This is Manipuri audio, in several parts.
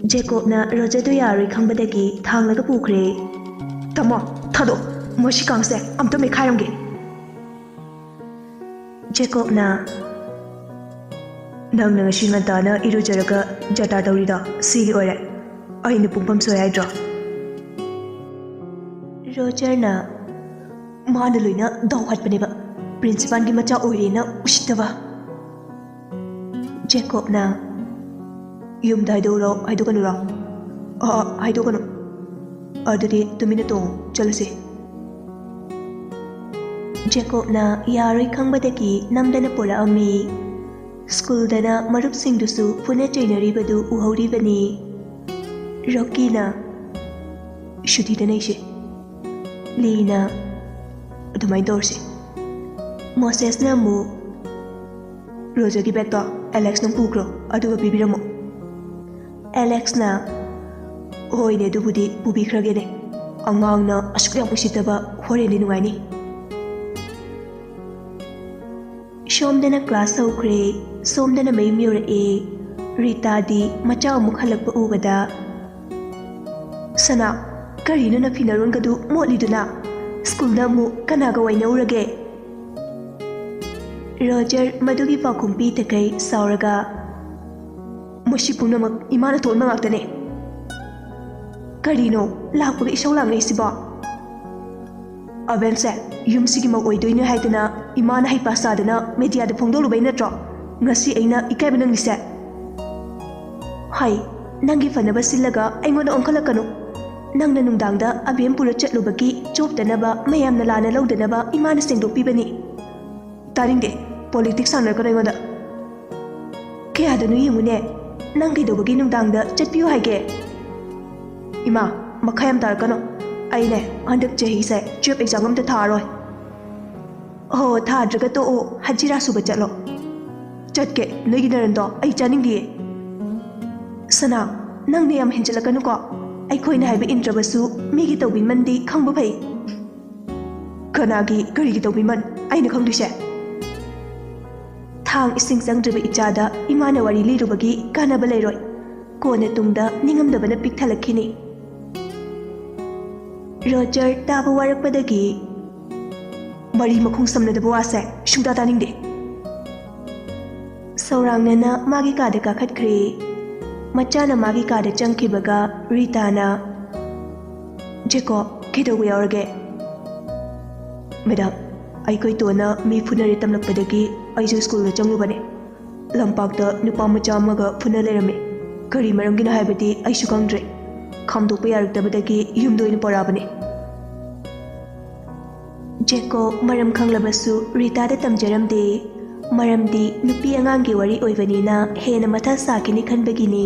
ꯖꯦꯀꯣꯕꯅ ꯔꯣꯖꯔꯗꯨ ꯌꯥꯔꯣꯏ ꯈꯪꯕꯗꯒꯤ ꯊꯥꯡꯂꯒ ꯄꯨꯈ꯭ꯔꯦ꯫ ꯇꯥꯃꯣ ꯊꯥꯗꯣꯛ ꯃꯁꯤ ꯀꯥꯡꯁꯦ ꯑꯝꯇ ꯃꯦꯠꯈꯥꯏꯔꯝꯒꯦ꯫ ꯖꯦꯀꯣꯕꯅ ꯅꯪꯅ ꯉꯁꯤ ꯉꯟꯇꯥꯅ ꯏꯔꯨꯖꯔꯒ ꯖꯇꯥ ꯇꯧꯔꯤꯗꯣ ꯁꯤꯒꯤ ꯑꯣꯏꯔꯦ꯫ ꯑꯩꯅ ꯄꯨꯡꯐꯝ ꯁꯣꯏ ꯍꯥꯏꯗ꯭ꯔꯣ? ꯔꯣꯖꯔꯅ ꯃꯥꯅ ꯂꯣꯏꯅ ꯗꯥꯎ ꯍꯥꯠꯄꯅꯦꯕ ꯄ꯭ꯔꯤꯟꯁꯤꯄꯥꯜꯒꯤ ꯃꯆꯥ ꯑꯣꯏꯔꯦꯅ ꯎꯁꯤꯠꯇꯕ꯫ ꯖꯦꯀꯣꯕꯅ ꯌꯨꯝꯗ ꯍꯥꯏꯗꯣꯛꯎꯔꯣ ꯍꯥꯏꯗꯣꯛꯀꯅꯨꯔꯣ? ꯍꯥꯏꯗꯣꯛꯀꯅꯨ꯫ ꯑꯗꯨꯗꯤ ꯇꯨꯃꯤꯟꯅ ꯇꯣꯡꯉꯨ ꯆꯠꯂꯁꯤ꯫ ꯖꯦꯀꯣꯕꯅ ꯌꯥꯔꯣꯏ ꯈꯪꯕꯗꯒꯤ ꯅꯝꯗꯅ ꯄꯨꯔꯛꯑꯝꯃꯤ꯫ ꯁ꯭ꯀꯨꯜꯗꯅ ꯃꯔꯨꯞꯁꯤꯡꯗꯨꯁꯨ ꯄꯨꯟꯅ ꯆꯩꯅꯔꯤꯕꯗꯨ ꯎꯍꯧꯔꯤꯕꯅꯤ꯫ ꯔꯣꯀꯤꯅ ꯁꯨꯇꯤꯗ ꯅꯩꯁꯤ꯫ ꯂꯤꯅ ꯑꯗꯨꯃꯥꯏꯅ ꯇꯧꯔꯁꯤ꯫ ꯃꯣꯁꯦꯁꯅ ꯑꯃꯨꯛ ꯔꯣꯖꯔꯒꯤ ꯕꯦꯛꯇꯣ ꯑꯦꯂꯦꯛꯁꯅ ꯄꯨꯈ꯭ꯔꯣ ꯑꯗꯨꯒ ꯄꯤꯕꯤꯔꯝꯃꯣ꯫ ꯑꯦꯂꯦꯛꯁꯅ ꯍꯣꯏꯅꯦ ꯑꯗꯨꯕꯨꯗꯤ ꯄꯨꯕꯤꯈ꯭ꯔꯒꯦꯅꯦ꯫ ꯑꯉꯥꯡꯅ ꯑꯁꯨꯛ ꯌꯥꯝ ꯎꯁꯤꯠꯇꯕ ꯍꯣꯔꯦꯟꯗꯤ ꯅꯨꯡꯉꯥꯏꯅꯤ꯫ ꯁꯣꯝꯗꯅ ꯀ꯭ꯂꯥꯁ ꯍꯧꯈ꯭ꯔꯦ, ꯁꯣꯝꯗꯅ ꯃꯌꯨꯝ ꯌꯧꯔꯛꯑꯦ꯫ ꯔꯤꯇꯥꯗꯤ ꯃꯆꯥ ꯑꯃꯨꯛ ꯍꯜꯂꯛꯄ ꯎꯕꯗ ꯁꯅꯥ ꯀꯔꯤꯅꯣ ꯅꯐꯤꯅꯔꯣꯟꯒꯗꯨ ꯃꯣꯠꯂꯤꯗꯨꯅ? ꯁ꯭ꯀꯨꯜꯗ ꯑꯃꯨꯛ ꯀꯅꯥꯒ ꯋꯥꯏꯅꯧꯔꯒꯦ? ꯔꯣꯖꯔ ꯃꯗꯨꯒꯤ ꯄꯥꯎꯈꯨꯝ ꯄꯤꯗꯈꯩ ꯁꯥꯎꯔꯒ ꯃꯁꯤ ꯄꯨꯝꯅꯃꯛ ꯏꯃꯥꯅ ꯊꯣꯛꯍꯟꯕ ꯉꯥꯛꯇꯅꯦ꯫ ꯀꯔꯤꯅꯣ ꯂꯥꯛꯄꯒ ꯏꯁꯧ ꯂꯥꯡꯂꯛꯏꯁꯤꯕꯣ? ꯑꯕꯦꯟꯁꯦ ꯌꯨꯝꯁꯤꯒꯤ ꯃꯧ ꯑꯣꯏꯗꯣꯏꯅꯦ ꯍꯥꯏꯗꯅ ꯏꯃꯥꯅ ꯍꯩꯄꯥ ꯁꯥꯗꯅ ꯃꯦꯗꯤꯌꯥꯗ ꯐꯣꯡꯗꯣꯛꯂꯨꯕꯩ ꯅꯠꯇ꯭ꯔꯣ ꯉꯁꯤ ꯑꯩꯅ ꯏꯀꯥꯏꯕ ꯅꯪꯂꯤꯁꯦ? ꯍꯩ, ꯅꯪꯒꯤ ꯐꯅꯕ ꯁꯤꯜꯂꯒ ꯑꯩꯉꯣꯟꯗ ꯑꯣꯟꯈꯠꯂꯛꯀꯅꯨ꯫ ꯅꯪꯅ ꯅꯨꯡꯗꯥꯡꯗ ꯑꯕꯦꯟ ꯄꯨꯔ ꯆꯠꯂꯨꯕꯒꯤ ꯆꯣꯞꯇꯅꯕ ꯃꯌꯥꯝꯅ ꯂꯥꯟꯅ ꯂꯧꯗꯅꯕ ꯏꯃꯥꯅ ꯁꯦꯡꯗꯣꯛꯄꯤꯕꯅꯤ꯫ ꯇꯥꯅꯤꯡꯗꯦ ꯄꯣꯂꯤꯇꯤꯛꯁ ꯁꯥꯟꯅꯔꯛꯀꯅꯣ ꯑꯩꯉꯣꯟꯗ꯫ ꯀꯌꯥꯗꯅꯣ ꯌꯦꯡꯉꯨꯅꯦ, ꯅꯪ ꯀꯩꯗꯧꯕꯒꯤ ꯅꯨꯡꯗꯥꯡꯗ ꯆꯠꯄꯤꯌꯨ ꯍꯥꯏꯒꯦ? ꯏꯃꯥ ꯃꯈꯥ ꯌꯥꯝ ꯇꯥꯔꯛꯀꯅꯣ꯫ ꯑꯩꯅꯦ ꯍꯟꯗꯛ ꯆꯍꯤꯁꯦ ꯇꯨꯌꯦꯜꯞ ꯑꯦꯛꯖꯥꯝ ꯑꯝꯇ ꯊꯥꯔꯣꯏ꯫ ꯍꯣ ꯊꯥꯗ꯭ꯔꯒ ꯇꯣꯛꯑꯣ, ꯍꯖꯤꯔꯥ ꯁꯨꯕ ꯆꯠꯂꯣ꯫ ꯆꯠꯀꯦ, ꯅꯣꯏꯒꯤ ꯅꯔꯟꯗꯣ ꯑꯩ ꯆꯥꯅꯤꯡꯗꯤꯌꯦ꯫ ꯁꯅꯥ, ꯅꯪꯅ ꯌꯥꯝ ꯍꯦꯟꯖꯜꯂꯛꯀꯅꯨꯀꯣ꯫ ꯑꯩꯈꯣꯏꯅ ꯍꯥꯏꯕ ꯏꯟꯗ꯭ꯔꯕꯁꯨ ꯃꯤꯒꯤ ꯇꯧꯕꯤꯃꯟꯗꯤ ꯈꯪꯕ ꯐꯩ꯫ ꯀꯅꯥꯒꯤ ꯀꯔꯤꯒꯤ ꯇꯧꯕꯤꯃꯟ ꯑꯩꯅ ꯈꯪꯗꯣꯏꯁꯦ? ꯊꯥꯡ ꯏꯁꯤꯡ ꯆꯪꯗ꯭ꯔꯤꯕ ꯏꯆꯥꯗ ꯏꯃꯥꯅ ꯋꯥꯔꯤ ꯂꯤꯔꯨꯕꯒꯤ ꯀꯥꯟꯅꯕ ꯂꯩꯔꯣꯏ꯫ ꯀꯣꯟꯅ ꯇꯨꯡꯗ ꯅꯤꯡꯉꯝꯗꯕꯅ ꯄꯤꯛ ꯊꯜꯂꯛꯈꯤꯅꯤ꯫ ꯔꯣꯖꯔ ꯇꯥꯕ ꯋꯥꯔꯛꯄꯗꯒꯤ ꯃꯔꯤ ꯃꯈꯣꯡ ꯁꯝꯅꯗꯕ ꯋꯥꯁꯦ ꯁꯨꯡꯇꯥ ꯇꯥꯅꯤꯡꯗꯦ꯫ ꯁꯧꯔꯥꯡꯅꯅ ꯃꯥꯒꯤ ꯀꯥꯗ ꯀꯥꯈꯠꯈ꯭ꯔꯦ꯫ ꯃꯆꯥꯅ ꯃꯥꯒꯤ ꯀꯥꯗ ꯆꯪꯈꯤꯕꯒ ꯔꯤꯇꯥꯅ ꯖꯦꯀꯣꯕ ꯀꯩꯗꯧꯕ ꯌꯥꯎꯔꯒꯦ? ꯃꯦꯗꯥꯝ, ꯑꯩꯈꯣꯏ ꯇꯣꯟꯅ ꯃꯤ ꯐꯨꯅꯔꯦ ꯇꯝꯂꯛꯄꯗꯒꯤ ꯑꯩꯁꯨ ꯁ꯭ꯀꯨꯜꯗ ꯆꯪꯂꯨꯕꯅꯦ꯫ ꯂꯝꯄꯥꯛꯇ ꯅꯨꯄꯥ ꯃꯆꯥ ꯑꯃꯒ ꯐꯨꯅ ꯂꯩꯔꯝꯃꯦ꯫ ꯀꯔꯤ ꯃꯔꯝꯒꯤꯅꯣ ꯍꯥꯏꯕꯗꯤ ꯑꯩꯁꯨ ꯈꯪꯗ꯭ꯔꯦ꯫ ꯈꯥꯝꯗꯣꯛꯄ ꯌꯥꯔꯛꯇꯕꯗꯒꯤ ꯌꯨꯝꯗ ꯑꯣꯏꯅ ꯄꯣꯔꯛꯑꯕꯅꯦ꯫ ꯖꯦꯀꯣꯕ ꯃꯔꯝ ꯈꯪꯂꯕꯁꯨ ꯔꯤꯇꯥꯗ ꯇꯝꯖꯔꯝꯗꯦ꯫ ꯃꯔꯝꯗꯤ ꯅꯨꯄꯤ ꯑꯉꯥꯡꯒꯤ ꯋꯥꯔꯤ ꯑꯣꯏꯕꯅꯤꯅ ꯍꯦꯟꯅ ꯃꯊꯥ ꯁꯥꯈꯤꯅꯤ ꯈꯟꯕꯒꯤꯅꯤ꯫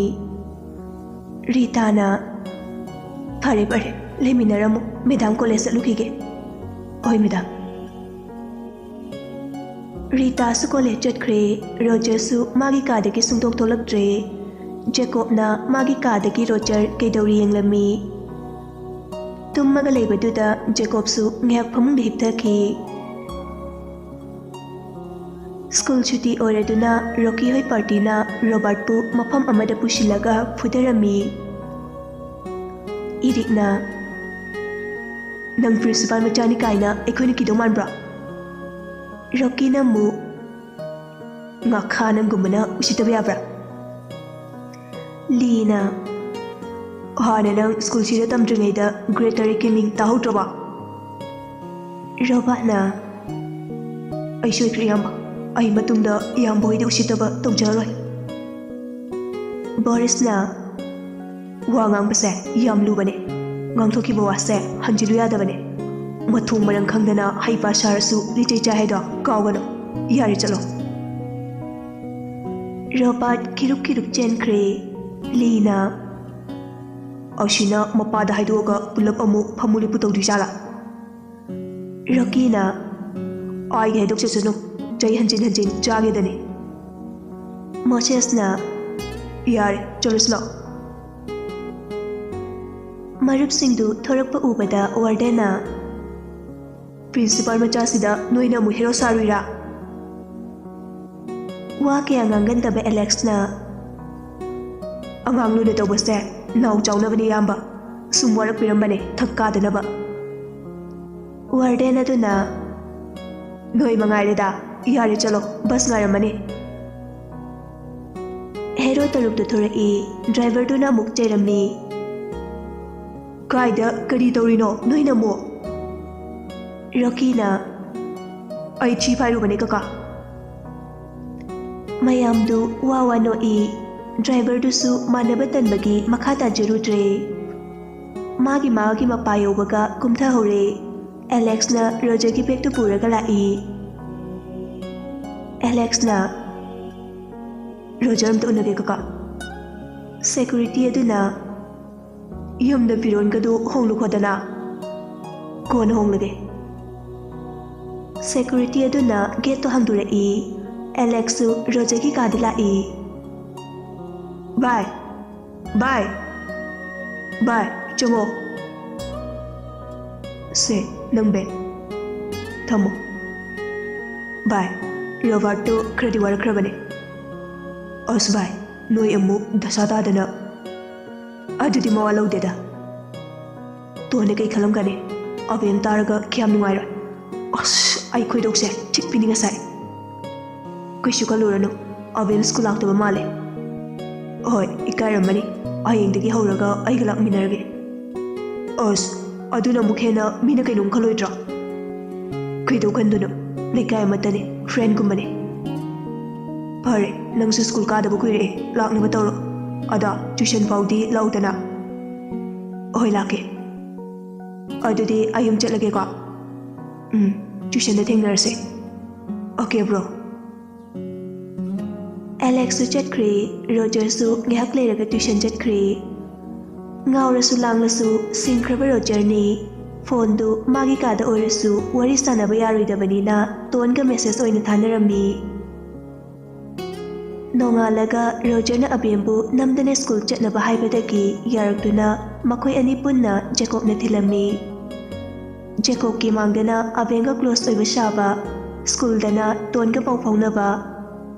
ꯔꯤꯇꯥꯅ ꯐꯔꯦ ꯐꯔꯦ ꯂꯩꯃꯤꯟꯅꯔꯝꯃꯨ, ꯃꯦꯗꯥꯝ ꯀꯣꯂꯦꯖ ꯆꯠꯂꯨꯈꯤꯒꯦ꯫ ꯍꯣꯏ ꯃꯦꯗꯥꯝ꯫ ꯔꯤꯇꯥꯁꯨ ꯀꯣꯂꯦꯖ ꯆꯠꯈ꯭ꯔꯦ꯫ ꯔꯣꯖꯔꯁꯨ ꯃꯥꯒꯤ ꯀꯥꯗꯒꯤ ꯁꯨꯡꯊꯣꯛ ꯊꯣꯛꯂꯛꯇ꯭ꯔꯦ꯫ ꯖꯦꯀꯣꯕꯅ ꯃꯥꯒꯤ ꯀꯥꯗꯒꯤ ꯔꯣꯖꯔ ꯀꯩꯗꯧꯔꯤ ꯌꯦꯡꯂꯝꯃꯤ꯫ ꯇꯨꯝꯃꯒ ꯂꯩꯕꯗꯨꯗ ꯖꯦꯀꯣꯕꯁꯨ ꯉꯥꯏꯍꯥꯛ ꯐꯃꯨꯡꯗ ꯍꯤꯞꯊꯈꯤ꯫ ꯁ꯭ꯀꯨꯜ ꯁꯨꯇꯤ ꯑꯣꯏꯔꯗꯨꯅ ꯔꯣꯀꯤ ꯍꯣꯏ ꯄꯥꯔꯇꯤꯅ ꯔꯣꯕꯥꯔꯠꯄꯨ ꯃꯐꯝ ꯑꯃꯗ ꯄꯨꯁꯤꯜꯂꯒ ꯐꯨꯊꯔꯝꯃꯤ꯫ ꯏꯔꯤꯛꯅ ꯅꯪ ꯄ꯭ꯔꯤꯟꯁꯤꯄꯥꯜ ꯃꯆꯥꯅꯤ ꯀꯥꯏꯅ ꯑꯩꯈꯣꯏꯅ ꯀꯤꯗꯧ ꯃꯥꯟꯕ꯭ꯔꯣ? ꯔꯣꯀꯤꯅ ꯑꯃꯨꯛ ꯉꯥꯈꯥ ꯅꯪꯒꯨꯝꯕꯅ ꯎꯁꯤꯠꯇꯕ ꯌꯥꯕ꯭ꯔꯥ? ꯂꯤꯅ ꯍꯥꯟꯅ ꯅꯪ ꯁ꯭ꯀꯨꯜꯁꯤꯗ ꯇꯝꯗ꯭ꯔꯤꯉꯩꯗ ꯒ꯭ꯔꯦꯠ ꯇꯔꯦꯠꯀꯤ ꯃꯤꯡ ꯇꯥꯍꯧꯗ꯭ꯔꯕꯣ? ꯔꯣꯕꯥꯔꯠꯅ ꯑꯩ ꯁꯣꯏꯈ꯭ꯔꯦ ꯏꯌꯥꯝꯕ꯫ ꯑꯩ ꯃꯇꯨꯡꯗ ꯏꯌꯥꯝꯕ ꯍꯣꯏꯗ ꯎꯁꯤꯠꯇꯕ ꯇꯧꯖꯔꯔꯣꯏ꯫ ꯕꯣꯔꯤꯁꯅ ꯋꯥ ꯉꯥꯡꯕꯁꯦ ꯌꯥꯝ ꯂꯨꯕꯅꯦ꯫ ꯉꯥꯡꯊꯣꯛꯈꯤꯕ ꯋꯥꯁꯦ ꯍꯟꯖꯤꯜꯂꯨ ꯌꯥꯗꯕꯅꯦ꯫ ꯃꯊꯣꯡ ꯃꯔꯝ ꯈꯪꯗꯅ ꯍꯩꯄꯥ ꯁꯥꯔꯁꯨ ꯂꯤꯆꯩ ꯆꯥꯏ ꯍꯥꯏꯗꯣ ꯀꯥꯎꯒꯅꯨ꯫ ꯌꯥꯔꯦ ꯆꯠꯂꯣ꯫ ꯔꯣꯕꯥꯔꯠ ꯈꯤꯔꯨꯞ ꯈꯤꯔꯨꯞ ꯆꯦꯟꯈ꯭ꯔꯦ꯫ ꯂꯤꯅ ꯑꯁꯤꯅ ꯃꯄꯥꯗ ꯍꯥꯏꯗꯣꯛꯑꯒ ꯄꯨꯂꯞ ꯑꯃꯨꯛ ꯐꯃꯨ ꯂꯦꯞꯄꯨ ꯇꯧꯗꯣꯏꯖꯥꯠꯂꯥ? ꯔꯣꯀꯤꯅ ꯑꯩꯒꯤ ꯍꯥꯏꯗꯣꯛꯆꯁꯅꯨ, ꯆꯩ ꯍꯟꯖꯤꯟ ꯍꯟꯖꯤꯟ ꯆꯥꯒꯦꯗꯅꯤ꯫ ꯃꯣꯁꯦꯁꯅ ꯌꯥꯔꯦ ꯆꯠꯂꯁꯤ ꯂꯥꯛꯑꯣ꯫ ꯃꯔꯨꯞꯁꯤꯡꯗꯨ ꯊꯣꯔꯛꯄ ꯎꯕꯗ ꯋꯥꯔꯗꯦꯟꯅ ꯄ꯭ꯔꯤꯟꯁꯤꯄꯥꯜ ꯃꯆꯥꯁꯤꯗ ꯅꯣꯏꯅ ꯑꯃꯨꯛ ꯍꯦꯔꯣ ꯁꯥꯔꯨꯏꯔꯥ? ꯋꯥ ꯀꯌꯥ ꯉꯥꯡꯒꯟꯗꯕ ꯑꯦꯂꯦꯛꯁꯅ ꯑꯉꯥꯡ ꯂꯨꯅ ꯇꯧꯕꯁꯦ ꯅꯥꯎ ꯆꯥꯎꯅꯕꯅꯤ ꯏꯌꯥꯝꯕ ꯁꯨꯝ ꯋꯥꯔꯛꯄꯤꯔꯝꯕꯅꯦ ꯊꯛ ꯀꯥꯗꯅꯕ ꯋꯥꯔꯗꯦꯟ ꯑꯗꯨꯅ ꯅꯣꯏ ꯃꯉꯥꯏꯔꯦꯗ ꯌꯥꯔꯦ ꯆꯠꯂꯣ ꯕꯁ ꯉꯥꯏꯔꯝꯃꯅꯤ ꯍꯦꯔꯣ ꯇꯔꯨꯛꯇꯨ ꯊꯣꯔꯛꯏ ꯗ꯭ꯔꯥꯏꯚꯔꯗꯨꯅ ꯑꯃꯨꯛ ꯆꯩꯔꯝꯃꯤ ꯀꯥꯏꯗ ꯀꯔꯤ ꯇꯧꯔꯤꯅꯣ ꯅꯣꯏꯅ ꯑꯃꯨꯛ ꯔꯣꯀꯤꯅ ꯑꯩ ꯊꯤ ꯐꯥꯏꯔꯨꯕꯅꯦ ꯀꯀꯥ ꯃꯌꯥꯝꯗꯨ ꯋꯥ ꯋꯥ ꯅꯣꯛꯏ ꯗ꯭ꯔꯥꯏꯚꯔꯗꯨꯁꯨ ꯃꯥꯟꯅꯕ ꯇꯟꯕꯒꯤ ꯃꯈꯥ ꯇꯥꯖꯔꯨꯗ꯭ꯔꯦ ꯃꯥꯒꯤ ꯃꯄꯥ ꯌꯧꯕꯒ ꯀꯨꯝꯊꯍꯧꯔꯦ ꯑꯦꯂꯦꯛꯁꯅ ꯔꯣꯖꯔꯒꯤ ꯕꯦꯒꯇꯨ ꯄꯨꯔꯒ ꯂꯥꯛꯏ ꯑꯦꯂꯦꯛꯁꯅ ꯔꯣꯖꯔ ꯑꯝꯇ ꯎꯅꯒꯦ ꯀꯀꯥ ꯁꯦꯀꯨꯔꯤꯇꯤ ꯑꯗꯨꯅ ꯌꯨꯝꯗ ꯐꯤꯔꯣꯟꯒꯗꯨ ꯍꯣꯡꯂꯨꯈꯣꯗꯅ ꯀꯣꯟꯅ ꯍꯣꯡꯂꯒꯦ ꯁꯦꯀꯨꯔꯤꯇꯤ ꯑꯗꯨꯅ ꯒꯦꯠꯇꯣ ꯍꯥꯡꯗꯣꯔꯛꯏ ꯑꯦꯂꯦꯛꯁꯁꯨ ꯔꯣꯖꯔꯒꯤ ꯀꯥꯗ ꯂꯥꯛꯏ ꯕꯥꯏ ꯕꯥꯏ ꯕꯥꯏ ꯆꯪꯉꯣ ꯁꯦ ꯅꯪ ꯕꯦग ꯊꯝꯃꯣ ꯕꯥꯏ ꯔꯣꯕꯥꯔꯠꯇꯣ ꯈꯔꯗꯤ ꯋꯥꯔꯛꯈ꯭ꯔꯕꯅꯦ ꯑꯁ ꯕꯥꯏ ꯅꯣꯏ ꯑꯃꯨꯛ ꯗꯁꯥ ꯇꯥꯗꯅ ꯑꯗꯨꯗꯤ ꯃꯋꯥ ꯂꯧꯗꯦꯗ ꯇꯣꯟꯅ ꯀꯩ ꯈꯜꯂꯝꯒꯅꯤ ꯑꯕꯦꯝ ꯇꯥꯔꯒ ꯀꯌꯥꯝ ꯅꯨꯡꯉꯥꯏꯔꯣꯏ ꯑꯁ ꯑꯩ ꯈꯣꯏꯗꯧꯁꯦ ꯆꯤꯛꯄꯤꯅꯤ ꯉꯁꯥꯏ ꯀꯩꯁꯨ ꯈꯜꯂꯨꯔꯅꯨ ꯑꯕꯦꯝ ꯁ꯭ꯀꯨꯜ ꯂꯥꯛꯇꯕ ꯃꯥꯜꯂꯦ ꯍꯣꯏ ꯏꯀꯥꯏꯔꯝꯃꯅꯤ ꯍꯌꯦꯡꯗꯒꯤ ꯍꯧꯔꯒ ꯑꯩꯒ ꯂꯥꯛꯃꯤꯟꯅꯔꯒꯦ ꯑꯁ ꯑꯗꯨꯅ ꯑꯃꯨꯛ ꯍꯦꯟꯅ ꯃꯤꯅ ꯀꯩꯅꯣꯝ ꯈꯜꯂꯣꯏꯗ꯭ꯔꯣ ꯀꯩꯗꯧ ꯈꯟꯗꯣꯏꯅꯣ ꯂꯩꯀꯥꯏ ꯑꯃꯠꯇꯅꯦ ꯐ꯭ꯔꯦꯟꯒꯨꯝꯕꯅꯦ ꯐꯔꯦ ꯅꯪꯁꯨ ꯁ꯭ꯀꯨꯜ ꯀꯥꯗꯕ ꯀꯨꯏꯔꯛꯑꯦ ꯂꯥꯛꯅꯕ ꯇꯧꯔꯣ ꯑꯗ ꯇ꯭ꯌꯨꯁꯟ ꯐꯥꯎꯗꯤ ꯂꯧꯗꯅ ꯍꯣꯏ ꯂꯥꯛꯀꯦ ꯑꯗꯨꯗꯤ ꯑꯩ ꯌꯨꯝ ꯆꯠꯂꯒꯦꯀꯣ ꯇ꯭ꯌꯨꯁꯟꯗ ꯊꯦꯡꯅꯔꯁꯦ ꯑꯣꯀꯦ ꯕ꯭ꯔꯣ ꯑꯦꯂꯦꯛꯁꯁꯨ ꯆꯠꯈ꯭ꯔꯦ ꯔꯣꯖꯔꯁꯨ ꯉꯥꯏꯍꯥꯛ ꯂꯩꯔꯒ ꯇ꯭ꯌꯨꯁꯟ ꯆꯠꯈ꯭ꯔꯦ ꯉꯥꯎꯔꯁꯨ ꯂꯥꯡꯂꯁꯨ ꯁꯤꯡꯈ꯭ꯔꯕ ꯔꯣꯖꯔꯅꯤ ꯐꯣꯟꯗꯨ ꯃꯥꯒꯤ ꯀꯥꯗ ꯑꯣꯏꯔꯁꯨ ꯋꯥꯔꯤ ꯁꯥꯟꯅꯕ ꯌꯥꯔꯣꯏꯗꯕꯅꯤꯅ ꯇꯣꯟꯒ ꯃꯦꯁꯦꯖ ꯑꯣꯏꯅ ꯊꯥꯅꯔꯝꯃꯤ ꯅꯣꯡꯉꯥꯜꯂꯒ ꯔꯣꯖꯔꯅ ꯑꯕꯦꯝꯕꯨ ꯅꯝꯗꯅ ꯁ꯭ꯀꯨꯜ ꯆꯠꯅꯕ ꯍꯥꯏꯕꯗꯒꯤ ꯌꯥꯔꯛꯇꯨꯅ ꯃꯈꯣꯏ ꯑꯅꯤ ꯄꯨꯟꯅ ꯖꯦꯀꯣꯕꯅ ꯊꯤꯜꯂꯝꯃꯤ ꯖꯦꯀꯣꯕꯀꯤ ꯃꯥꯡꯗꯅ ꯑꯕꯦꯝꯒ ꯀ꯭ꯂꯣꯁ ꯑꯣꯏꯕ ꯁꯥꯕ ꯁ꯭ꯀꯨꯜꯗꯅ ꯇꯣꯟꯒ ꯄꯥꯎ ꯐꯥꯎꯅꯕ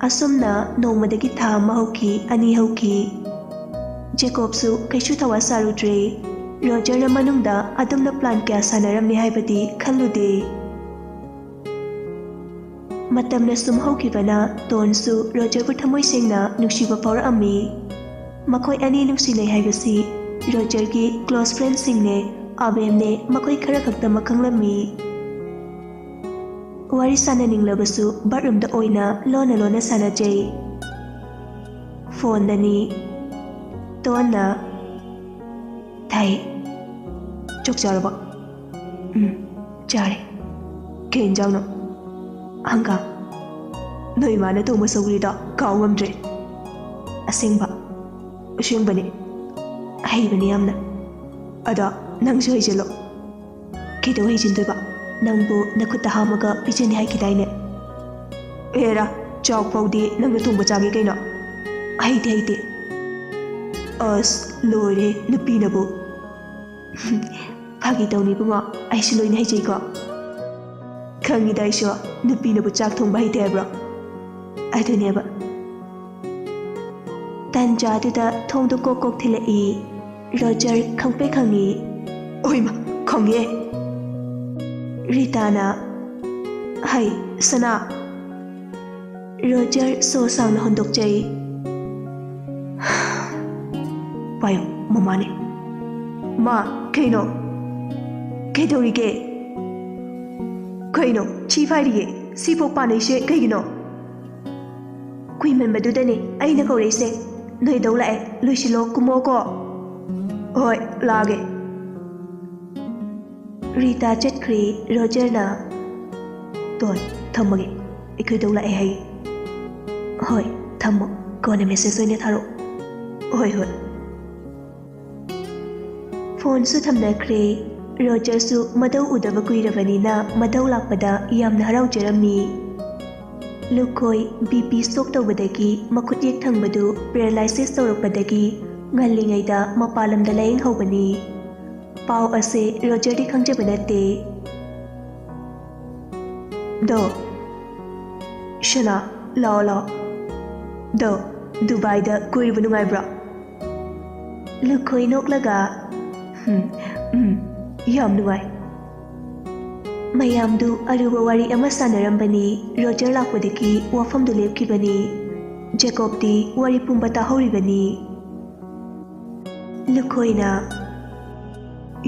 ꯑꯁꯨꯝꯅ ꯅꯣꯡꯃꯗꯒꯤ ꯊꯥ ꯑꯃ ꯍꯧꯈꯤ ꯑꯅꯤ ꯍꯧꯈꯤ ꯖꯦꯀꯣꯕꯁꯨ ꯀꯩꯁꯨ ꯊꯋꯥ ꯁꯥꯔꯨꯗ꯭ꯔꯦ ꯔꯣꯖꯔꯅ ꯃꯅꯨꯡꯗ ꯑꯗꯨꯝꯅ ꯄ꯭ꯂꯥꯟ ꯀꯌꯥ ꯁꯥꯟꯅꯔꯝꯃꯤ ꯍꯥꯏꯕꯗꯤ ꯈꯜꯂꯨꯗꯦ ꯃꯇꯝꯅ ꯁꯨꯝ ꯍꯧꯈꯤꯕꯅ ꯇꯣꯟꯁꯨ ꯔꯣꯖꯔꯕꯨ ꯊꯃꯣꯏ ꯁꯦꯡꯅ ꯅꯨꯡꯁꯤꯕ ꯐꯥꯎꯔꯛꯑꯝꯃꯤ ꯃꯈꯣꯏ ꯑꯅꯤ ꯅꯨꯡꯁꯤꯅꯩ ꯍꯥꯏꯕꯁꯤ ꯔꯣꯖꯔꯒꯤ ꯀ꯭ꯂꯣꯁ ꯐ꯭ꯔꯦꯟꯁꯤꯡꯅꯦ ꯑꯕꯦꯝꯅꯦ ꯃꯈꯣꯏ ꯈꯔ ꯈꯛꯇꯃꯛ ꯈꯪꯂꯝꯃꯤ ꯋꯥꯔꯤ ꯁꯥꯟꯅꯅꯤꯡꯂꯕꯁꯨ ꯕꯥꯠꯔꯨꯝꯗ ꯑꯣꯏꯅ ꯂꯣꯟꯅ ꯂꯣꯟꯅ ꯁꯥꯟꯅꯖꯩ ꯐꯣꯟꯗꯅꯤ ꯇꯣꯟꯅ ꯊꯥꯏ ꯆꯥꯛ ꯆꯥꯔꯕ ꯆꯥꯔꯦ ꯀꯩ ꯏꯟꯖꯥꯡꯅꯣ ꯍꯪꯒꯥꯝ ꯅꯣꯏ ꯏꯃꯥꯅ ꯊꯣꯡꯕ ꯁꯧꯒ꯭ꯔꯤꯗꯣ ꯀꯥꯎ ꯉꯝꯗ꯭ꯔꯦ ꯑꯁꯦꯡꯕꯅꯦ ꯍꯩꯕꯅꯤ ꯌꯥꯝꯅ ꯑꯗꯣ ꯅꯪꯁꯨ ꯍꯩꯖꯤꯜꯂꯣ ꯀꯩꯗꯧ ꯍꯩꯖꯤꯟꯗꯣꯏꯕ ꯅꯪꯕꯨ ꯅꯈꯨꯠꯇ ꯍꯥꯝꯃꯒ ꯄꯤꯖꯅꯤ ꯍꯥꯏꯈꯤꯗꯥꯏꯅꯦ ꯑꯦꯔꯥ ꯆꯥꯎ ꯐꯥꯎꯗꯤ ꯅꯪꯅ ꯊꯣꯡꯕ ꯆꯥꯒꯦ ꯀꯩꯅꯣ ꯍꯩꯇꯦ ꯑꯁ ꯂꯣꯏꯔꯦ ꯅꯨꯄꯤꯅꯕꯨ ꯐꯥꯒꯤ ꯇꯧꯅꯤ ꯏꯕꯨꯡꯉꯣ ꯑꯩꯁꯨ ꯂꯣꯏꯅ ꯍꯩꯖꯩꯀꯣ ꯈꯪꯉꯤꯗ ꯑꯩꯁꯨ ꯅꯨꯄꯤꯅꯕꯨ ꯆꯥꯛ ꯊꯣꯡꯕ ꯍꯩꯇꯦ ꯍꯥꯏꯕ꯭ꯔꯣ ꯑꯗꯨꯅꯦꯕ ꯇꯟꯖꯥꯗꯨꯗ ꯊꯣꯡꯗꯨ ꯀꯣꯛ ꯀꯣꯛ ꯊꯤꯜꯂꯛꯏ ꯔꯣꯖꯔ ꯈꯪꯄ꯭ꯔꯦꯛ ꯈꯪꯉꯤ ꯑꯣꯏꯃ ꯈꯪꯉꯦ ꯔꯤꯇꯥꯅ ꯍꯩ ꯁꯅꯥ ꯔꯣꯖꯔ ꯁꯣ ꯁꯥꯡꯅ ꯍꯣꯟꯗꯣꯛꯆꯩ ꯄꯥꯏꯌꯣ ꯃꯃꯥꯅꯦ ꯃꯥ ꯀꯩꯅꯣ ꯀꯩꯗꯧꯔꯤꯒꯦ ꯀꯩꯅꯣ ꯊꯤ ꯐꯥꯏꯔꯤꯌꯦ ꯁꯤꯐꯥꯎ ꯄꯥꯅꯩꯁꯦ ꯀꯩꯒꯤꯅꯣ ꯀꯨꯏꯃꯟꯕꯗꯨꯗꯅꯦ ꯑꯩꯅ ꯀꯧꯔꯛꯏꯁꯦ ꯅꯣꯏꯗꯧ ꯂꯥꯛꯑꯦ ꯂꯣꯏꯁꯤꯜꯂꯣ ꯀꯨꯝꯃꯣꯀꯣ ꯍꯣꯏ ꯂꯥꯛꯑꯒꯦ ꯔꯤꯇꯥ ꯆꯠꯈ꯭ꯔꯦ ꯔꯣꯖꯔꯅ ꯇꯣꯟ ꯊꯝꯃꯒꯦ ꯑꯩꯈꯣꯏꯗꯧ ꯂꯥꯛꯑꯦ ꯍꯥꯏ ꯍꯣꯏ ꯊꯝꯃꯣ ꯀꯣꯟꯅ ꯃꯦꯁꯦꯖ ꯑꯣꯏꯅ ꯊꯥꯔꯛꯑꯣ ꯍꯣꯏ ꯐꯣꯟꯁꯨ ꯊꯝꯅꯈ꯭ꯔꯦ ꯔꯣꯖꯔꯁꯨ ꯃꯗꯧ ꯎꯗꯕ ꯀꯨꯏꯔꯕꯅꯤꯅ ꯃꯗꯧ ꯂꯥꯛꯄꯗ ꯌꯥꯝꯅ ꯍꯔꯥꯎꯖꯔꯝꯃꯤ ꯂꯨꯈꯣꯏ BP ꯁ꯭ꯇꯣꯛ ꯇꯧꯕꯗꯒꯤ ꯃꯈꯨꯠ ꯌꯦꯛ ꯊꯪꯕꯗꯨ ꯄꯦꯔꯥꯂꯥꯏꯁꯤꯁ ꯇꯧꯔꯛꯄꯗꯒꯤ ꯉꯜꯂꯤꯉꯩꯗ ꯃꯄꯥꯟ ꯂꯝꯗ ꯂꯥꯌꯦꯡꯍꯧꯕꯅꯤ ꯄꯥꯎ ꯑꯁꯦ ꯔꯣꯖꯔꯗꯤ ꯈꯪꯖꯕ ꯅꯠꯇꯦ ꯗꯣ ꯁꯅꯥ ꯂꯥꯛꯑꯣ ꯗꯣ ꯗꯨꯕꯥꯏꯗ ꯀꯣꯏꯔꯨꯕ ꯅꯨꯡꯉꯥꯏꯕ꯭ꯔꯣ ꯂꯨꯈꯣꯏ ꯅꯣꯛꯂꯒ ꯌꯥꯝ ꯅꯨꯡꯉꯥꯏ꯫ ꯃꯌꯥꯝꯗꯨ ꯑꯔꯨꯕ ꯋꯥꯔꯤ ꯑꯃ ꯁꯥꯟꯅꯔꯝꯕꯅꯤ꯫ ꯔꯣꯖꯔ ꯂꯥꯛꯄꯗꯒꯤ ꯋꯥꯐꯝꯗꯨ ꯂꯦꯞꯈꯤꯕꯅꯤ꯫ ꯖꯦꯀꯣꯕꯇꯤ ꯋꯥꯔꯤ ꯄꯨꯝꯕ ꯇꯥꯍꯧꯔꯤꯕꯅꯤ꯫ ꯂꯨꯈꯣꯏꯅ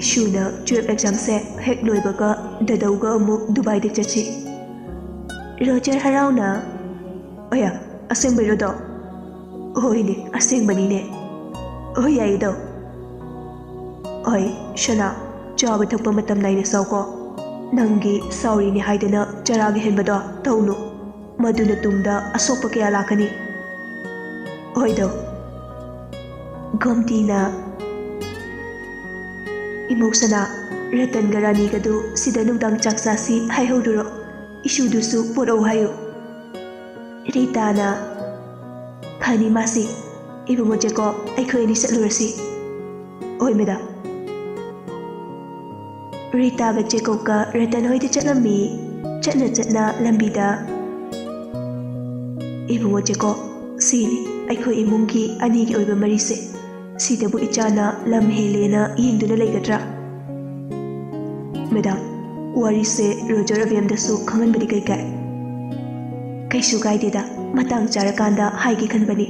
ꯏꯁꯨꯅ 12 ꯑꯦꯛꯖꯥꯝꯁꯦ ꯍꯦꯛ ꯂꯣꯏꯕꯒ ꯗꯗꯧꯒ ꯑꯃꯨꯛ ꯗꯨꯕꯥꯏꯗ ꯆꯠꯁꯤ꯫ ꯔꯣꯖꯔ ꯍꯔꯥꯎꯅ ꯑꯌꯥ ꯑꯁꯦꯡꯕꯩꯔꯣꯗꯣ? ꯍꯣꯏꯅꯦ ꯑꯁꯦꯡꯕꯅꯤꯅꯦ꯫ ꯍꯣꯏ ꯌꯥꯏꯗꯣ꯫ ꯍꯣꯏ ꯁꯅꯥ ꯆꯥꯕ ꯊꯛꯄ ꯃꯇꯝ ꯅꯥꯏꯅ ꯆꯥꯎꯀꯣ꯫ ꯅꯪꯒꯤ ꯁꯥꯎꯔꯤꯅꯦ ꯍꯥꯏꯗꯅ ꯆꯔꯥꯒꯤ ꯍꯦꯟꯕꯗꯣ ꯇꯧꯅꯨ꯫ ꯃꯗꯨꯅ ꯇꯨꯡꯗ ꯑꯁꯣꯛꯄ ꯀꯌꯥ ꯂꯥꯛꯀꯅꯤ꯫ ꯍꯣꯏꯗꯣ꯫ ꯒꯣꯝꯇꯤꯅ ꯏꯃꯧꯁꯅꯥ ꯔꯇꯟꯒ ꯔꯥꯅꯤꯒꯗꯨ ꯁꯤꯗ ꯅꯨꯡꯗꯥꯡ ꯆꯥꯛ ꯆꯥꯁꯤ ꯍꯥꯏꯍꯧꯔꯨꯔꯣ꯫ ꯏꯁꯨꯗꯨꯁꯨ ꯄꯣꯔꯛꯎ ꯍꯥꯏꯌꯨ꯫ ꯔꯤꯇꯥꯅ ꯐꯅꯤ ꯃꯥꯁꯤ꯫ ꯏꯕꯨꯡꯉꯣ ꯖꯦꯀꯣꯕ ꯑꯩꯈꯣꯏ ꯑꯅꯤ ꯆꯠꯂꯨꯔꯁꯤ꯫ ꯍꯣꯏ ꯃꯦꯗꯥꯝ꯫ ꯔꯤꯇꯥꯒ ꯖꯦꯀꯣꯕꯀ ꯔꯇꯟ ꯍꯣꯏꯗ ꯆꯠꯂꯝꯃꯤ꯫ ꯆꯠꯅ ꯆꯠꯅ ꯂꯝꯕꯤꯗ ꯏꯕꯨꯡꯉꯣ ꯖꯦꯀꯣꯕ ꯁꯤꯅꯤ ꯑꯩꯈꯣꯏ ꯏꯃꯨꯡꯒꯤ ꯑꯅꯤꯒꯤ ꯑꯣꯏꯕ ꯃꯔꯤꯁꯦ꯫ ꯁꯤꯗꯕꯨ ꯏꯆꯥꯅ ꯂꯝ ꯍꯦꯜꯂꯦꯅ ꯌꯦꯡꯗꯨꯅ ꯂꯩꯒꯗ꯭ꯔꯥ? ꯃꯦꯗꯥꯝ ꯋꯥꯔꯤꯁꯦ ꯔꯣꯖꯔ ꯑꯕꯦꯝꯗꯁꯨ ꯈꯪꯍꯟꯕꯗꯤ ꯀꯩ ꯀꯥꯏ? ꯀꯩꯁꯨ ꯀꯥꯏꯗꯦꯗ ꯃꯇꯥꯡ ꯆꯥꯔꯀꯥꯟꯗ ꯍꯥꯏꯒꯦ ꯈꯟꯕꯅꯤ꯫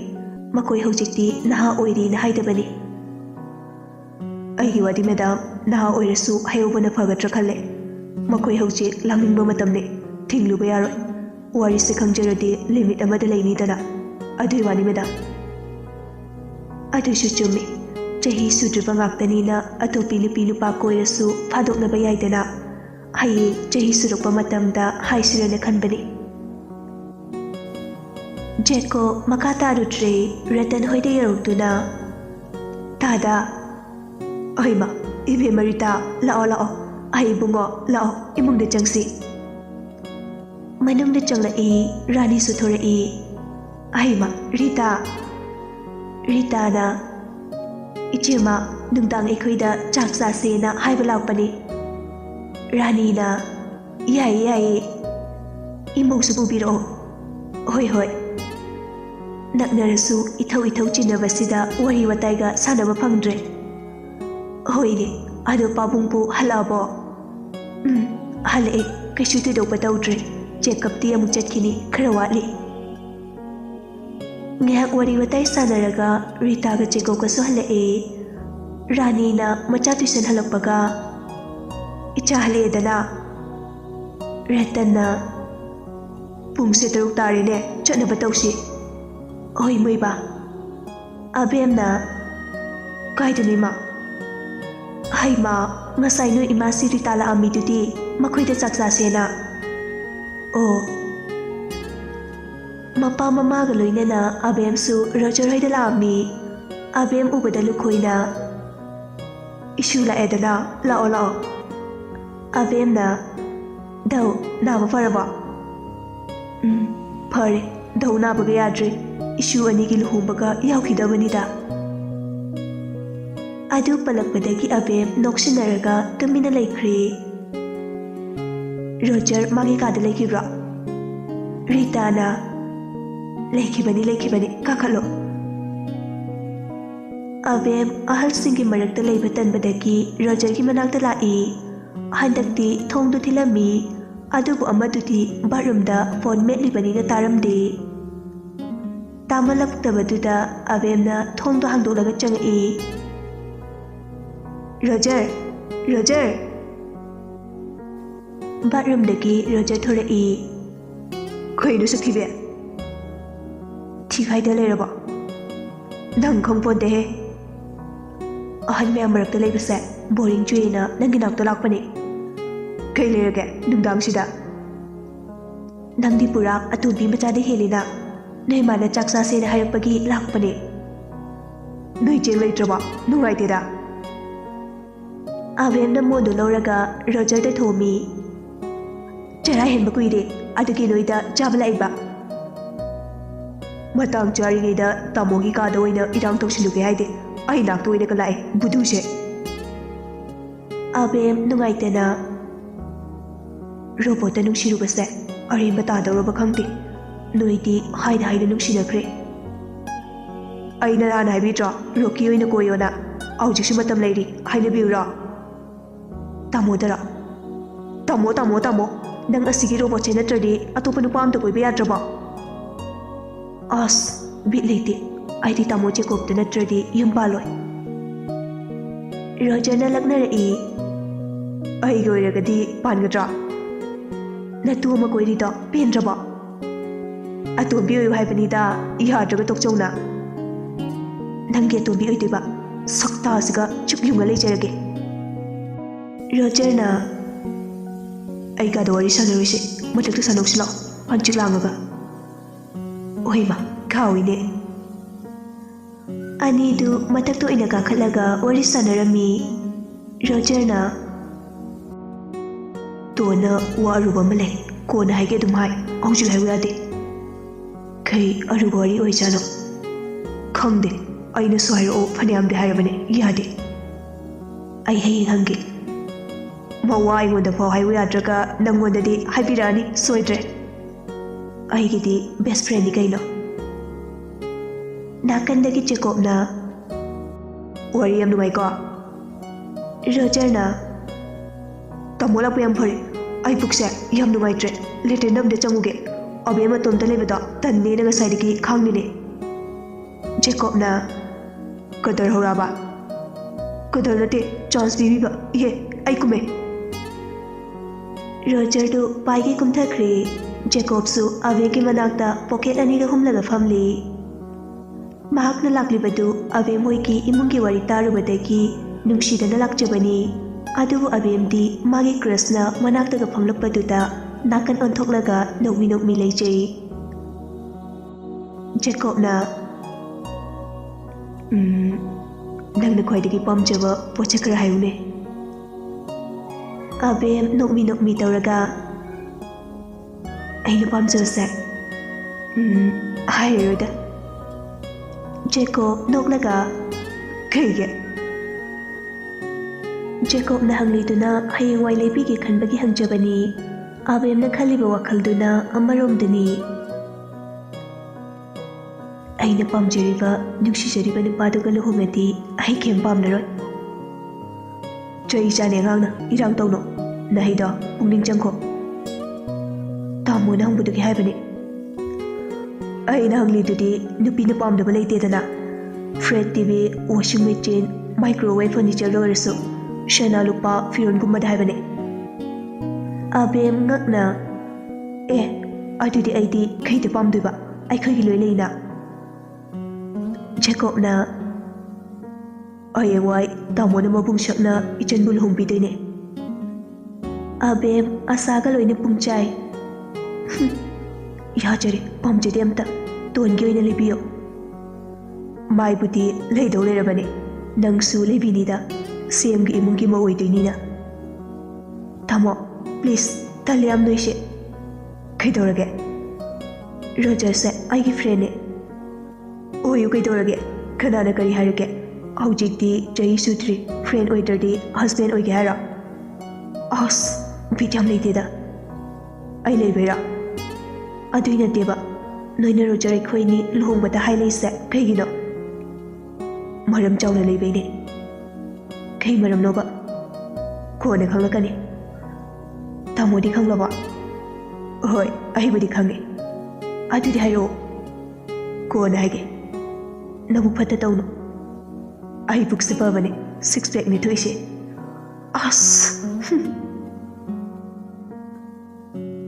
ꯃꯈꯣꯏ ꯍꯧꯖꯤꯛꯇꯤ ꯅꯍꯥ ꯑꯣꯏꯔꯤꯅ ꯍꯥꯏꯗꯕꯅꯤ꯫ ꯑꯩꯒꯤ ꯋꯥꯗꯤ ꯃꯦꯗꯥꯝ ꯅꯍꯥ ꯑꯣꯏꯔꯁꯨ ꯍꯩꯍꯧꯕꯅ ꯐꯒꯗ꯭ꯔꯥ ꯈꯜꯂꯦ꯫ ꯃꯈꯣꯏ ꯍꯧꯖꯤꯛ ꯂꯥꯡꯅꯤꯡꯕ ꯃꯇꯝꯅꯤ꯫ ꯊꯤꯡꯂꯨꯕ ꯌꯥꯔꯣꯏ꯫ ꯋꯥꯔꯤꯁꯦ ꯈꯪꯖꯔꯗꯤ ꯂꯤꯃꯤꯠ ꯑꯃꯗ ꯂꯩꯅꯤꯗꯅ꯫ ꯑꯗꯨꯏ ꯋꯥꯅꯤ ꯃꯦꯗꯥꯝ꯫ ꯑꯗꯨꯁꯨ ꯆꯨꯝꯃꯤ꯫ ꯆꯍꯤ ꯁꯨꯗ꯭ꯔꯤꯕ ꯉꯥꯛꯇꯅꯤꯅ ꯑꯇꯣꯞꯄꯤ ꯅꯨꯄꯤ ꯅꯨꯄꯥ ꯀꯣꯏꯔꯁꯨ ꯐꯥꯗꯣꯛꯅꯕ ꯌꯥꯏꯗꯅ꯫ ꯍꯌꯦꯡ ꯆꯍꯤ ꯁꯨꯔꯛꯄ ꯃꯇꯝꯗ ꯍꯥꯏꯁꯤꯔꯅ ꯈꯟꯕꯅꯤ꯫ ꯖꯦꯀꯣꯕ ꯃꯈꯥ ꯇꯥꯔꯨꯗ꯭ꯔꯦ꯫ ꯔꯇꯟ ꯍꯣꯏꯗ ꯌꯧꯔꯛꯇꯨꯅ ꯇꯥꯗ ꯑꯍꯩꯃ ꯏꯕꯦꯝꯃ ꯔꯤꯇꯥ ꯂꯥꯛꯑꯣ ꯂꯥꯛꯑꯣ꯫ ꯑꯍꯩ ꯏꯕꯨꯡꯉꯣ ꯂꯥꯛꯑꯣ ꯏꯃꯨꯡꯗ ꯆꯪꯁꯤ꯫ ꯃꯅꯨꯡꯗ ꯆꯪꯂꯛꯏ꯫ ꯔꯥꯅꯤꯁꯨ ꯊꯣꯔꯛꯏ꯫ ꯑꯍꯩꯃ ꯔꯤꯇꯥ꯫ ꯔꯤꯇꯥꯅ ꯏꯆꯦꯃ ꯅꯨꯡꯗꯥꯡ ꯑꯩꯈꯣꯏꯗ ꯆꯥꯛ ꯆꯥꯁꯦꯅ ꯍꯥꯏꯕ ꯂꯥꯛꯄꯅꯤ꯫ ꯔꯥꯅꯤꯅ ꯌꯥꯏꯌꯦ ꯌꯥꯏꯌꯦ꯫ ꯏꯃꯧꯁꯨ ꯄꯨꯕꯤꯔꯛꯑꯣ꯫ ꯍꯣꯏ ꯍꯣꯏ꯫ ꯅꯛꯅꯔꯁꯨ ꯏꯊꯧ ꯏꯊꯧ ꯆꯤꯟꯅꯕꯁꯤꯗ ꯋꯥꯔꯤ ꯋꯥꯇꯥꯏꯒ ꯁꯥꯟꯅꯕ ꯐꯪꯗ꯭ꯔꯦ꯫ ꯍꯣꯏꯅꯦ ꯑꯗꯣ ꯄꯥꯕꯨꯡꯕꯨ ꯍꯜꯂꯛꯑꯕꯣ? ꯍꯜꯂꯛꯑꯦ ꯀꯩꯁꯨ ꯊꯣꯏꯗꯣꯛꯄ ꯇꯧꯗ꯭ꯔꯦ꯫ ꯆꯦꯛꯀꯞꯇꯤ ꯑꯃꯨꯛ ꯆꯠꯈꯤꯅꯤ ꯈꯔ ꯋꯥꯠꯂꯤ꯫ ꯉꯥꯏꯍꯥꯛ ꯋꯥꯔꯤ ꯋꯥꯇꯥꯏ ꯁꯥꯟꯅꯔꯒ ꯔꯤꯇꯥꯒ ꯖꯦꯀꯣꯕꯀꯁꯨ ꯍꯜꯂꯛꯑꯦ꯫ ꯔꯥꯅꯤꯅ ꯃꯆꯥ ꯇꯨꯏꯁꯟ ꯍꯜꯂꯛꯄꯒ ꯏꯆꯥ ꯍꯜꯂꯛꯑꯦꯗꯅ꯫ ꯔꯇꯟꯅ ꯄꯨꯡꯁꯦ 6 ꯇꯥꯔꯦꯅꯦ ꯆꯠꯅꯕ ꯇꯧꯁꯤ꯫ ꯍꯣꯏ ꯃꯣꯏꯕꯥ꯫ ꯑꯕꯦꯝꯅ ꯀꯥꯏꯗꯅꯣ ꯏꯃꯥ? ꯍꯩꯃꯥ ꯉꯁꯥꯏ ꯅꯣꯏ ꯏꯃꯥꯁꯤ ꯔꯤꯇꯥ ꯂꯥꯛꯑꯝꯃꯤꯗꯨꯗꯤ ꯃꯈꯣꯏꯗ ꯆꯥꯛ ꯆꯥꯁꯦꯅ꯫ ꯑꯣ꯫ ꯃꯄꯥ ꯃꯃꯥꯒ ꯂꯣꯏꯅꯅ ꯑꯕꯦꯝꯁꯨ ꯔꯣꯖꯔ ꯍꯣꯏꯗ ꯂꯥꯛꯑꯝꯃꯤ꯫ ꯑꯕꯦꯝ ꯎꯕꯗ ꯂꯨꯈꯣꯏꯅ ꯏꯁꯨ ꯂꯥꯛꯑꯦꯗꯅ ꯂꯥꯛꯑꯣ ꯂꯥꯛꯑꯣ꯫ ꯑꯕꯦꯝꯅ ꯙꯧ ꯅꯥꯕ ꯐꯔꯕꯣ? ꯐꯔꯦ ꯙꯧ ꯅꯥꯕꯒ ꯌꯥꯗ꯭ꯔꯦ꯫ ꯏꯁꯨ ꯑꯅꯤꯒꯤ ꯂꯨꯍꯣꯡꯕꯒ ꯌꯥꯎꯈꯤꯗꯕꯅꯤꯗ꯫ ꯑꯗꯨ ꯄꯜꯂꯛꯄꯗꯒꯤ ꯑꯕꯦꯝ ꯅꯣꯛꯁꯤꯟꯅꯔꯒ ꯇꯨꯃꯤꯟꯅ ꯂꯩꯈ꯭ꯔꯦ꯫ ꯔꯣꯖꯔ ꯃꯥꯒꯤ ꯀꯥꯗ ꯂꯩꯈꯤꯕ꯭ꯔꯣ? ꯔꯤꯇꯥꯅ ꯂꯩꯈꯤꯕꯅꯤ ꯀꯥꯈꯠꯂꯣ꯫ ꯑꯕꯦꯝ ꯑꯍꯜꯁꯤꯡꯒꯤ ꯃꯔꯛꯇ ꯂꯩꯕ ꯇꯟꯕꯗꯒꯤ ꯔꯣꯖꯔꯒꯤ ꯃꯅꯥꯛꯇ ꯂꯥꯛꯏ꯫ ꯍꯟꯗꯛꯇꯤ ꯊꯣꯡꯗꯨ ꯊꯤꯜꯂꯝꯃꯤ꯫ ꯑꯗꯨꯕꯨ ꯑꯃꯗꯨꯗꯤ ꯕꯥꯠꯔꯨꯝꯗ ꯐꯣꯟ ꯃꯦꯠꯂꯤꯕꯅꯤꯅ ꯇꯥꯔꯝꯗꯦ꯫ ꯇꯥꯃꯜꯂꯛꯇꯕꯗꯨꯗ ꯑꯕꯦꯝꯅ ꯊꯣꯡꯗꯣ ꯍꯥꯡꯗꯣꯛꯂꯒ ꯆꯪꯉꯛꯏ꯫ Roger Roger. ꯕꯥꯠꯔꯨꯝꯗꯒꯤ ꯔꯣꯖꯔ ꯊꯣꯔꯛꯏ꯫ ꯀꯩꯅꯣ ꯁꯛꯊꯤꯕꯤ? ꯊꯤꯈꯥꯏꯗ ꯂꯩꯔꯕꯣ? ꯅꯪ ꯈꯪꯄꯣꯟꯇꯦꯍꯦ꯫ ꯑꯍꯟ ꯃꯌꯥꯝ ꯃꯔꯛꯇ ꯂꯩꯕꯁꯦ ꯕꯣꯔꯤꯡ ꯆꯨꯏꯅ ꯅꯪꯒꯤ ꯅꯥꯛꯇ ꯂꯥꯛꯄꯅꯤ꯫ ꯀꯩ ꯂꯩꯔꯒꯦ ꯅꯨꯡꯗꯥꯡꯁꯤꯗ? ꯅꯪꯗꯤ ꯄꯨꯔꯥ ꯑꯇꯣꯝꯕꯤ ꯃꯆꯥꯗ ꯍꯦꯜꯂꯤꯅ꯫ ꯅꯣꯏ ꯃꯥꯅ ꯆꯥꯛ ꯆꯥꯁꯦꯅ ꯍꯥꯏꯔꯛꯄꯒꯤ ꯂꯥꯛꯄꯅꯦ꯫ ꯅꯣꯏ ꯆꯦꯡ ꯂꯩꯇ꯭ꯔꯕꯣ? ꯅꯨꯡꯉꯥꯏꯇꯦꯗ꯫ ꯑꯕꯦꯝꯅ ꯃꯣꯟꯗꯨ ꯂꯧꯔꯒ ꯔꯣꯖꯔꯗ ꯊꯣꯝꯃꯤ꯫ ꯆꯔꯥ ꯍꯦꯟꯕ ꯀꯨꯏꯔꯦ ꯑꯗꯨꯒꯤ ꯅꯣꯏꯗ ꯆꯥꯕ ꯂꯥꯛꯏꯕ꯫ ꯃꯇꯥꯡ ꯆꯥꯔꯤꯉꯩꯗ ꯇꯥꯃꯣꯒꯤ ꯀꯥꯗ ꯑꯣꯏꯅ ꯏꯔꯥꯡ ꯇꯧꯁꯤꯜꯂꯨꯒꯦ ꯍꯥꯏꯗꯦ꯫ ꯑꯩ ꯅꯥꯛꯇ ꯑꯣꯏꯅꯒ ꯂꯥꯛꯑꯦ ꯕꯨꯙꯨꯁꯦ꯫ ꯑꯕꯦꯝ ꯅꯨꯡꯉꯥꯏꯇꯅ ꯔꯣꯕꯣꯠꯇ ꯅꯨꯡꯁꯤꯔꯨꯕꯁꯦ ꯑꯔꯦꯝꯕ ꯇꯥꯗꯧꯔꯕ ꯈꯪꯗꯦ꯫ ꯅꯣꯏꯗꯤ ꯍꯥꯏꯅ ꯅꯨꯡꯁꯤꯅꯈ꯭ꯔꯦ꯫ ꯑꯩꯅ ꯅꯍꯥꯟ ꯍꯥꯏꯕꯤꯗ꯭ꯔꯣ ꯔꯣꯀꯤ ꯑꯣꯏꯅ ꯀꯣꯏꯌꯣꯅ? ꯍꯧꯖꯤꯛꯁꯨ ꯃꯇꯝ ꯂꯩꯔꯤ ꯍꯥꯏꯅꯕꯤꯌꯨꯔꯥ? ꯇꯥꯃꯣꯗꯔꯥ? ꯇꯥꯃꯣ ꯅꯪ ꯑꯁꯤꯒꯤ ꯔꯣꯕꯣꯠꯁꯦ ꯅꯠꯇ꯭ꯔꯗꯤ ꯑꯇꯣꯞꯄ ꯅꯨꯄꯥ ꯑꯝꯇ ꯀꯣꯏꯕ ꯌꯥꯗ꯭ꯔꯕꯣ? ꯑꯁ ꯕꯤꯠ ꯂꯩꯇꯦ, ꯑꯩꯗꯤ ꯇꯥꯃꯣ ꯖꯦꯀꯣꯕꯇ ꯅꯠꯇ꯭ꯔꯗꯤ ꯌꯨꯝ ꯄꯥꯜꯂꯣꯏ꯫ ꯔꯣꯖꯔꯅ ꯂꯛꯅꯔꯛꯏ꯫ ꯑꯩꯒꯤ ꯑꯣꯏꯔꯒꯗꯤ ꯄꯥꯟꯒꯗ꯭ꯔꯥ? ꯅꯇꯨ ꯑꯃ ꯀꯣꯏꯔꯤꯗꯣ ꯄꯦꯟꯗ꯭ꯔꯕꯣ? ꯑꯇꯣꯝꯕꯤ ꯑꯣꯏꯌꯨ ꯍꯥꯏꯕꯅꯤꯗ, ꯌꯥꯗ꯭ꯔꯒ ꯇꯣꯛꯆꯧꯅ꯫ ꯅꯪꯒꯤ ꯑꯇꯣꯝꯕꯤ ꯑꯣꯏꯗꯣꯏꯕ, ꯁꯛꯇꯥꯁꯤꯒ ꯆꯨꯞ ꯌꯨꯡꯉ ꯂꯩꯖꯔꯒꯦ꯫ ꯔꯣꯖꯔꯅ ꯑꯩ ꯀꯥꯗ ꯋꯥꯔꯤ ꯁꯥꯟꯅꯔꯣꯏꯁꯦ, ꯃꯊꯛꯇ ꯁꯥꯟꯅꯧꯁꯤ ꯂꯥꯛꯑꯣ, ꯍꯪꯆꯤꯠ ꯂꯥꯡꯉꯒ꯫ ꯑꯣꯏꯃ ꯈꯥꯎꯏꯅꯦ꯫ ꯑꯅꯤꯗꯨ ꯃꯊꯛꯇ ꯑꯣꯏꯅ ꯀꯥꯈꯠꯂꯒ ꯋꯥꯔꯤ ꯁꯥꯟꯅꯔꯝꯃꯤ꯫ ꯔꯣꯖꯔꯅ ꯇꯣꯟꯅ ꯋꯥ ꯑꯔꯨꯕ ꯑꯃ ꯂꯩ, ꯀꯣꯟꯅ ꯍꯥꯏꯒꯦ ꯑꯗꯨꯝ ꯍꯥꯏ, ꯍꯧꯖꯤꯛ ꯍꯥꯏꯕ ꯌꯥꯗꯦ꯫ ꯀꯩ ꯑꯔꯨꯕ ꯋꯥꯔꯤ ꯑꯣꯏꯖꯥꯠꯅꯣ? ꯈꯪꯗꯦ, ꯑꯩꯅꯁꯨ ꯍꯥꯏꯔꯛꯑꯣ ꯐꯅꯌꯥꯝꯗꯤ ꯍꯥꯏꯔꯕꯅꯦ, ꯌꯥꯗꯦ꯫ ꯑꯩ ꯍꯌꯦꯡ ꯍꯪꯒꯦ꯫ ꯃꯋꯥ ꯑꯩꯉꯣꯟꯗ ꯐꯥꯎ ꯍꯥꯏꯕ ꯌꯥꯗ꯭ꯔꯒ ꯅꯪꯉꯣꯟꯗꯗꯤ ꯍꯥꯏꯕꯤꯔꯛꯑꯅꯤ ꯁꯣꯏꯗ꯭ꯔꯦ꯫ ꯑꯩꯒꯤꯗꯤ ꯕꯦꯁ ꯐ꯭ꯔꯦꯟꯅꯤ ꯀꯩꯅꯣ꯫ ꯅꯥꯀꯟꯗꯒꯤ ꯖꯦꯀꯣꯕꯅ ꯋꯥꯔꯤ ꯌꯥꯝ ꯅꯨꯡꯉꯥꯏꯀꯣ? ꯔꯣꯖꯔꯅ ꯇꯥꯃꯣ ꯂꯥꯛꯄ ꯌꯥꯝ ꯐꯔꯦ, ꯑꯩ ꯄꯨꯛꯁꯦ ꯌꯥꯝ ꯅꯨꯡꯉꯥꯏꯇ꯭ꯔꯦ, ꯂꯦꯇ꯭ꯔꯤꯟ ꯑꯝꯇ ꯆꯪꯉꯨꯒꯦ, ꯑꯕꯦꯝ ꯃꯇꯣꯝꯇ ꯂꯩꯕꯗꯣ ꯇꯟꯅꯦꯅ ꯉꯁꯥꯏꯗꯒꯤ ꯈꯥꯡꯂꯤꯅꯦ꯫ ꯖꯦꯀꯣꯕꯅ ꯀꯗꯔ ꯍꯧꯔꯛꯑꯕ? ꯀꯗꯔ ꯅꯠꯇꯦ, ꯆꯥꯟꯁ ꯄꯤꯕꯤꯕ, ꯏꯍꯦ ꯑꯩ ꯀꯨꯝꯃꯦ꯫ ꯔꯣꯖꯔꯗꯨ ꯄꯥꯏꯒꯩ ꯀꯨꯝꯊꯈ꯭ꯔꯦ꯫ ꯖꯦꯀꯣꯕꯁꯨ ꯑꯕꯦꯒꯤ ꯃꯅꯥꯛꯇ ꯄꯣꯀꯦꯠ ꯑꯅꯤꯒ ꯍꯨꯝꯂꯒ ꯐꯝꯂꯤ꯫ ꯃꯍꯥꯛꯅ ꯂꯥꯛꯂꯤꯕꯗꯨ ꯑꯕꯦꯝ ꯍꯣꯏꯒꯤ ꯏꯃꯨꯡꯒꯤ ꯋꯥꯔꯤ ꯇꯥꯔꯨꯕꯗꯒꯤ ꯅꯨꯡꯁꯤꯗꯅ ꯂꯥꯛꯆꯕꯅꯤ꯫ ꯑꯗꯨꯕꯨ ꯑꯕꯦꯝꯗꯤ ꯃꯥꯒꯤ ꯀ꯭ꯔꯁꯅ ꯃꯅꯥꯛꯇꯒ ꯐꯝꯂꯛꯄꯗꯨꯗ ꯅꯥꯀꯟ ꯑꯣꯟꯊꯣꯛꯂꯒ ꯅꯣꯛꯃꯤ ꯂꯩꯖꯩ꯫ ꯖꯦꯀꯣꯕꯅ ꯅꯪꯅ ꯈ꯭ꯋꯥꯏꯗꯒꯤ ꯄꯥꯝꯖꯕ ꯄꯣꯠꯁꯦ ꯈꯔ ꯍꯥꯏꯌꯨꯅꯦ꯫ ꯑꯕꯦꯝ ꯅꯣꯛꯃꯤ ꯇꯧꯔꯒ ꯑꯩꯅ ꯄꯥꯝꯖꯕꯁꯦ ꯍꯥꯏꯔꯔꯣꯏꯗ꯫ ꯖꯦꯀꯣꯕ ꯅꯣꯛꯂꯒ ꯀꯩꯒꯤ? ꯖꯦꯀꯣꯕꯅ ꯍꯪꯂꯤꯗꯨꯅ ꯍꯌꯦꯡꯋꯥꯏ ꯂꯩꯕꯤꯒꯦ ꯈꯟꯕꯒꯤ ꯍꯪꯖꯕꯅꯤ꯫ ꯑꯕꯦꯝꯅ ꯈꯜꯂꯤꯕ ꯋꯥꯈꯜꯗꯨꯅ ꯑꯃꯔꯣꯝꯗꯅꯤ꯫ ꯑꯩꯅ ꯄꯥꯝꯖꯔꯤꯕ ꯅꯨꯡꯁꯤꯖꯔꯤꯕ ꯅꯨꯄꯥꯗꯨꯒ ꯂꯨꯍꯣꯡꯉꯗꯤ ꯑꯩ ꯀꯩꯝ ꯄꯥꯝꯂꯔꯣꯏ꯫ ꯆꯩ ꯆꯥꯅꯤ ꯑꯉꯥꯡꯅ, ꯏꯔꯥꯡ ꯇꯧꯅꯣ, ꯅꯍꯩꯗꯣ ꯄꯨꯛꯅꯤꯡ ꯆꯪꯈꯣ꯫ ꯇꯥꯃꯣꯅ ꯍꯪꯕꯗꯨꯒꯤ ꯍꯥꯏꯕꯅꯤ꯫ ꯑꯩꯅ ꯍꯪꯂꯤꯗꯨꯗꯤ ꯅꯨꯄꯤꯅ ꯄꯥꯝꯗꯕ ꯂꯩꯇꯦꯗꯅ, ꯐ꯭ꯔꯦꯠ ꯇꯤꯚꯤ, ꯋꯥꯁꯤꯡ ꯃꯦꯆꯤꯟ, ꯃꯥꯏꯀ꯭ꯔꯣꯋꯦꯚ ꯐꯔꯅꯤꯆꯔꯗ ꯑꯣꯏꯔꯁꯨ, ꯁꯅꯥ ꯂꯨꯄꯥ ꯐꯤꯔꯣꯟꯒꯨꯝꯕꯗ ꯍꯥꯏꯕꯅꯦ꯫ ꯑꯕꯦꯝ ꯉꯛꯅ ꯑꯗꯨꯗꯤ ꯑꯩꯗꯤ ꯀꯩꯗ ꯄꯥꯝꯗꯣꯏꯕ? ꯑꯩꯈꯣꯏꯒꯤ ꯂꯣꯏ ꯂꯩꯅ꯫ ꯖꯦꯀꯣꯕꯅ ꯍꯌꯦꯡꯋꯥꯏ ꯇꯥꯃꯣꯅ ꯃꯕꯨꯡ ꯁꯛꯅ ꯏꯆꯟꯕꯨ ꯂꯨꯍꯣꯡꯕꯤꯗꯣꯏꯅꯦ꯫ ꯑꯕꯦꯝ ꯑꯁꯥꯒ ꯂꯣꯏꯅ ꯄꯨꯡꯆꯥꯏ꯫ ꯌꯥꯖꯔꯦ, ꯄꯥꯝꯖꯗꯦ ꯑꯝꯇ, ꯇꯣꯟꯒꯤ ꯑꯣꯏꯅ ꯂꯩꯕꯤꯌꯣ꯫ ꯃꯥꯏꯕꯨꯗꯤ ꯂꯩꯗꯧ ꯂꯩꯔꯕꯅꯦ, ꯅꯪꯁꯨ ꯂꯩꯕꯤꯅꯤꯗ, ꯁꯦꯝꯒꯤ ꯏꯃꯨꯡꯒꯤ ꯃꯧ ꯑꯣꯏꯗꯣꯏꯅꯤꯅ꯫ ꯇꯥꯃꯣ ꯄ꯭ꯂꯤꯖ, ꯇꯜꯂꯦ ꯌꯥꯝ ꯅꯣꯏꯁꯦ꯫ ꯀꯩꯗꯧꯔꯒꯦ? ꯔꯣꯖꯔꯁꯦ ꯑꯩꯒꯤ ꯐ꯭ꯔꯦꯟꯅꯦ꯫ ꯑꯣꯏꯌꯨ ꯀꯩꯗꯧꯔꯒꯦ, ꯀꯅꯥꯅ ꯀꯔꯤ ꯍꯥꯏꯔꯒꯦ? ꯍꯧꯖꯤꯛꯇꯤ ꯆꯍꯤ ꯁꯨꯗ꯭ꯔꯤ, ꯐ꯭ꯔꯦꯟ ꯑꯣꯏꯗ꯭ꯔꯗꯤ ꯍꯁꯕꯦꯟ ꯑꯣꯏꯒꯦ ꯍꯥꯏꯔꯣ? ꯑꯁ ꯕꯤꯠ ꯌꯥꯝ ꯂꯩꯇꯦꯗ꯫ ꯑꯩ ꯂꯩꯕꯩꯔꯥ? ꯑꯗꯨꯏ ꯅꯠꯇꯦꯕ, ꯅꯣꯏꯅ ꯔꯣꯖꯔ ꯑꯩꯈꯣꯏꯅꯤ ꯂꯨꯍꯣꯡꯕꯗ ꯍꯥꯏꯂꯩꯁꯦ ꯀꯩꯒꯤꯅꯣ? ꯃꯔꯝ ꯆꯥꯎꯅ ꯂꯩꯕꯩꯅꯦ꯫ ꯀꯩ ꯃꯔꯝꯅꯣꯕ? ꯀꯣꯟꯅ ꯈꯪꯂꯛꯀꯅꯤ꯫ ꯇꯥꯃꯣꯗꯤ ꯈꯪꯂꯕꯣ? ꯍꯣꯏ, ꯑꯩꯕꯨꯗꯤ ꯈꯪꯉꯦ꯫ ꯑꯗꯨꯗꯤ ꯍꯥꯏꯔꯛꯑꯣ꯫ ꯀꯣꯟꯅ ꯍꯥꯏꯒꯦ꯫ ꯅꯕꯨꯛ ꯐꯠꯇ ꯇꯧꯅꯨ, ꯑꯩ ꯄꯨꯛꯁꯦ ꯐꯕꯅꯦ, ꯁꯤꯛꯁ ꯄꯦꯛꯅꯦ ꯊꯣꯛꯏꯁꯦ꯫ ꯑꯁ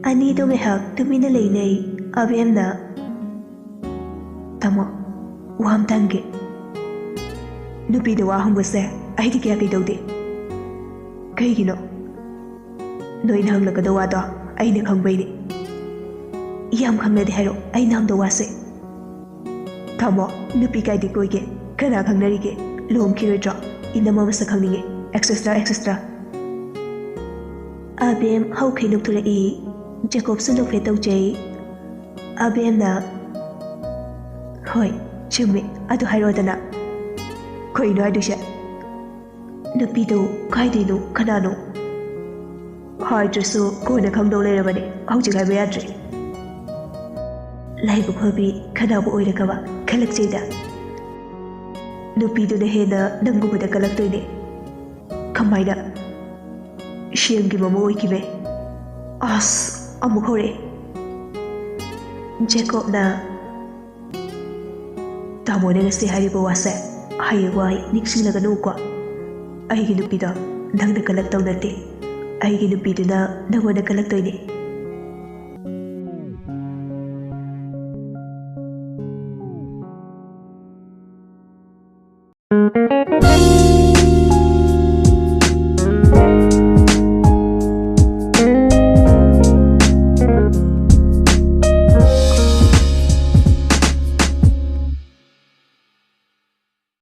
ꯑꯅꯤꯗꯣ ꯉꯥꯏꯍꯥꯛ ꯇꯨꯃꯤꯟꯅ ꯂꯩꯅꯩ꯫ ꯑꯕꯦꯝꯅ ꯇꯥꯃꯣ, ꯋꯥ ꯑꯝꯇ ꯍꯪꯒꯦ꯫ ꯅꯨꯄꯤꯗ ꯋꯥ ꯍꯪꯕꯁꯦ ꯑꯩꯗꯤ ꯀꯌꯥ ꯀꯩꯗꯧꯗꯦ꯫ ꯀꯩꯒꯤꯅꯣ? ꯅꯣꯏꯅ ꯍꯪꯂꯛꯀꯗꯧ ꯋꯥꯗꯣ ꯑꯩꯅ ꯈꯪꯕꯩꯅꯦ꯫ ꯌꯥꯝ ꯈꯪꯅꯗꯤ ꯍꯥꯏꯔꯛꯑꯣ, ꯑꯩꯅ ꯍꯪꯗꯧ ꯋꯥꯁꯦ꯫ ꯇꯥꯃꯣ, ꯅꯨꯄꯤ ꯀꯥꯏꯗꯤ ꯀꯣꯏꯒꯦ? ꯀꯅꯥ ꯈꯪꯅꯔꯤꯒꯦ? ꯂꯨꯍꯣꯡꯈꯤꯔꯣꯏꯗ꯭ꯔꯣ? ꯏꯅꯝꯃ ꯃꯁꯛ ꯈꯪꯅꯤꯡꯉꯦ, ꯑꯦꯛꯁꯦꯁꯇ꯭ꯔꯥ꯫ ꯑꯕꯦꯝ ꯍꯧꯈꯩ ꯅꯣꯛꯊꯣꯔꯛꯏ꯫ ꯖꯦꯀꯣꯕꯁꯨ ꯅꯣꯛꯐꯦꯠ ꯇꯧꯖꯩ꯫ ꯑꯕꯦꯝꯅ ꯍꯣꯏ ꯆꯨꯝꯃꯦ, ꯑꯗꯨ ꯍꯥꯏꯔꯣꯗꯅ꯫ ꯀꯩꯅꯣ ꯍꯥꯏꯗꯣꯏꯁꯦ? ꯅꯨꯄꯤꯗꯣ ꯀꯥꯏꯗꯩꯅꯣ, ꯀꯅꯥꯅꯣ? ꯍꯥꯏꯗ꯭ꯔꯁꯨ ꯀꯣꯟꯅ ꯈꯪꯗꯧ ꯂꯩꯔꯕꯅꯦ, ꯍꯧꯖꯤꯛ ꯍꯥꯏꯕ ꯌꯥꯗ꯭ꯔꯦ꯫ ꯂꯥꯏꯕꯛ ꯐꯕꯤ ꯈꯅꯥꯕꯨ ꯑꯣꯏꯔꯒꯕ ꯈꯜꯂꯛꯆꯩꯗ꯫ ꯅꯨꯄꯤꯗꯨꯅ ꯍꯦꯟꯅ ꯅꯪꯒꯨꯝꯕꯗ ꯀꯜꯂꯛꯇꯣꯏꯅꯦ꯫ ꯀꯃꯥꯏꯅ? ꯁꯦꯝꯒꯤ ꯃꯃꯧ ꯑꯣꯏꯈꯤꯕꯩ? ꯑꯁ ꯑꯃꯨꯛ ꯍꯧꯔꯛꯑꯦ꯫ ꯖꯦꯀꯣꯕꯅ ꯇꯥꯃꯣꯅ ꯉꯁꯤ ꯍꯥꯏꯔꯤꯕ ꯋꯥꯁꯦ ꯍꯌꯦꯡꯋꯥꯏ ꯅꯤꯡꯁꯤꯡꯂꯒꯅꯨꯀꯣ꯫ ꯑꯩꯒꯤ ꯅꯨꯄꯤꯗꯣ ꯅꯪꯅ ꯀꯜꯂꯛꯇꯧ ꯅꯠꯇꯦ, ꯑꯩꯒꯤ ꯅꯨꯄꯤꯗꯨꯅ ꯅꯪꯉꯣꯟꯗ ꯀꯜꯂꯛꯇꯣꯏꯅꯦ꯫